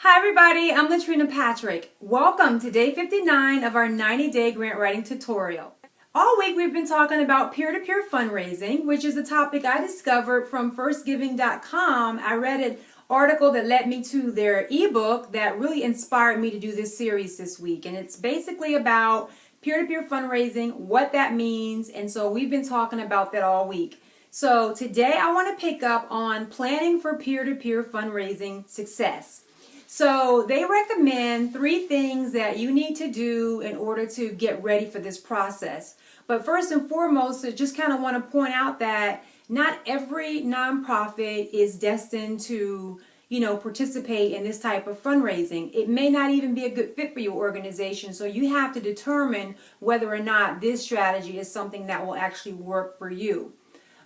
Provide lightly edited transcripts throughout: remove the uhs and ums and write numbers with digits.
Hi everybody, I'm Latrina Patrick. Welcome to day 59 of our 90-day grant writing tutorial. All week we've been talking about peer-to-peer fundraising, which is a topic I discovered from event.Com. I read an article that led me to their ebook that really inspired me to do this series this week. And it's basically about peer-to-peer fundraising, what that means, and so we've been talking about that all week. So today I want to pick up on planning for peer-to-peer fundraising success. So they recommend 3 things that you need to do in order to get ready for this process. But first and foremost, I just kind of want to point out that not every nonprofit is destined to, participate in this type of fundraising. It may not even be a good fit for your organization. So you have to determine whether or not this strategy is something that will actually work for you.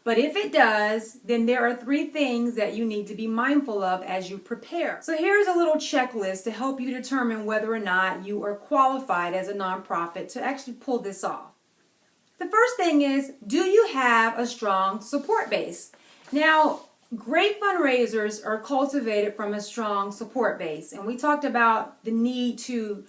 But if it does, then there are 3 things that you need to be mindful of as you prepare. So here's a little checklist to help you determine whether or not you are qualified as a nonprofit to actually pull this off. The first thing is, do you have a strong support base? Now, great fundraisers are cultivated from a strong support base. And we talked about the need to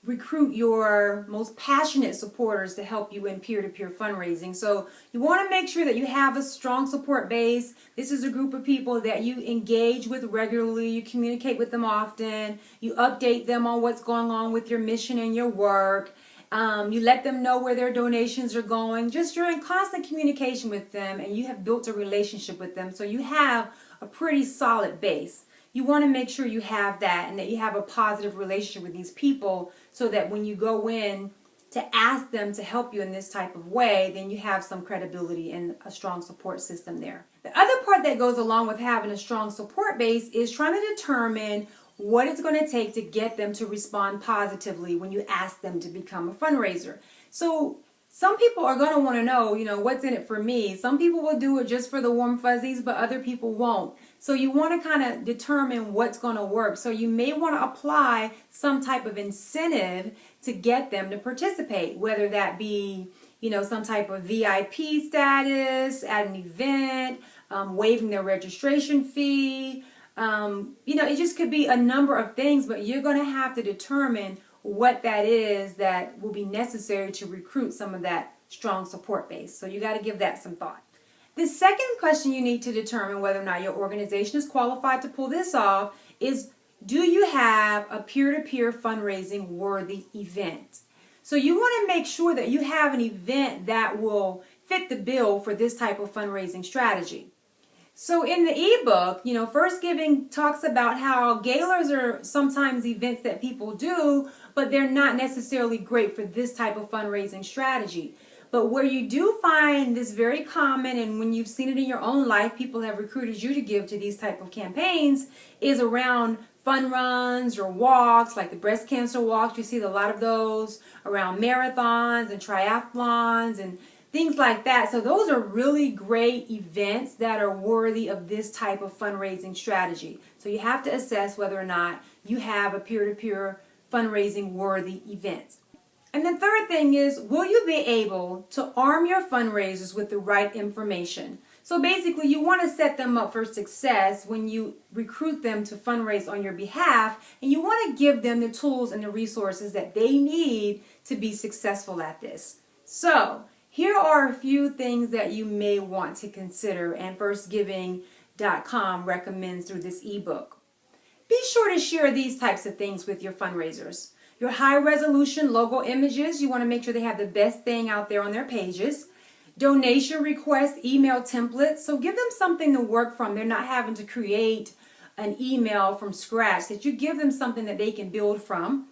recruit your most passionate supporters to help you in peer-to-peer fundraising. So you want to make sure that you have a strong support base. This is a group of people that you engage with regularly, you communicate with them often, you update them on what's going on with your mission and your work. You let them know where their donations are going. Just you're in constant communication with them and you have built a relationship with them. So you have a pretty solid base. You want to make sure you have that and that you have a positive relationship with these people so that when you go in to ask them to help you in this type of way, then you have some credibility and a strong support system there. The other part that goes along with having a strong support base is trying to determine what it's going to take to get them to respond positively when you ask them to become a fundraiser. So some people are going to want to know, what's in it for me. Some people will do it just for the warm fuzzies, but other people won't. So you want to kind of determine what's going to work. So you may want to apply some type of incentive to get them to participate, whether that be, some type of VIP status at an event, waiving their registration fee. It just could be a number of things, but you're going to have to determine what that is that will be necessary to recruit some of that strong support base. So you got to give that some thought. The second question you need to determine whether or not your organization is qualified to pull this off is, do you have a peer-to-peer fundraising worthy event? So you want to make sure that you have an event that will fit the bill for this type of fundraising strategy. So in the ebook, First Giving talks about how galas are sometimes events that people do, but they're not necessarily great for this type of fundraising strategy. But where you do find this very common, and when you've seen it in your own life, people have recruited you to give to these type of campaigns, is around fun runs or walks, like the breast cancer walks. You see a lot of those around marathons and triathlons and things like that. So those are really great events that are worthy of this type of fundraising strategy. So you have to assess whether or not you have a peer-to-peer fundraising worthy event. And the third thing is, will you be able to arm your fundraisers with the right information? So basically, you want to set them up for success when you recruit them to fundraise on your behalf, and you want to give them the tools and the resources that they need to be successful at this. So here are a few things that you may want to consider, and FirstGiving.com recommends through this ebook. Be sure to share these types of things with your fundraisers. Your high-resolution logo images, you want to make sure they have the best thing out there on their pages. Donation request email templates, so give them something to work from. They're not having to create an email from scratch, that you give them something that they can build from.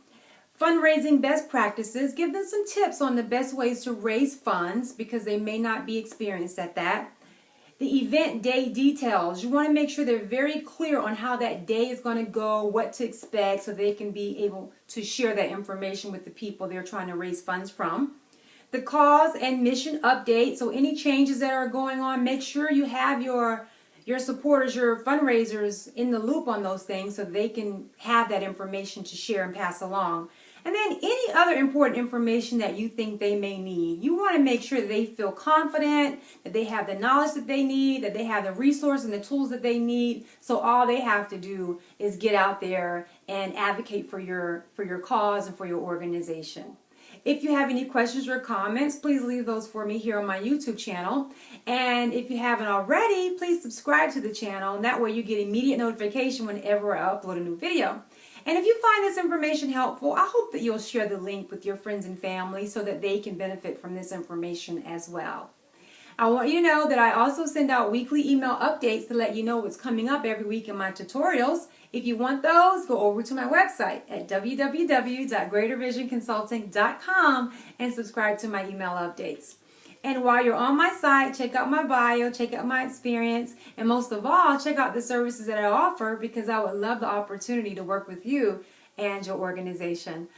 Fundraising best practices, give them some tips on the best ways to raise funds because they may not be experienced at that. The event day details, you want to make sure they're very clear on how that day is going to go, what to expect, so they can be able to share that information with the people they're trying to raise funds from. The cause and mission update, so any changes that are going on, make sure you have your supporters, your fundraisers in the loop on those things so they can have that information to share and pass along. And then any other important information that you think they may need. You want to make sure that they feel confident, that they have the knowledge that they need, that they have the resources and the tools that they need. So all they have to do is get out there and advocate for your cause and for your organization. If you have any questions or comments, please leave those for me here on my YouTube channel. And if you haven't already, please subscribe to the channel, and that way you get immediate notification whenever I upload a new video. And if you find this information helpful, I hope that you'll share the link with your friends and family so that they can benefit from this information as well. I want you to know that I also send out weekly email updates to let you know what's coming up every week in my tutorials. If you want those, go over to my website at www.greatervisionconsulting.com and subscribe to my email updates. And while you're on my site, check out my bio, check out my experience, and most of all, check out the services that I offer, because I would love the opportunity to work with you and your organization.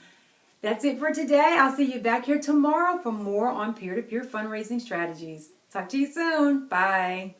That's it for today. I'll see you back here tomorrow for more on peer-to-peer fundraising strategies. Talk to you soon. Bye.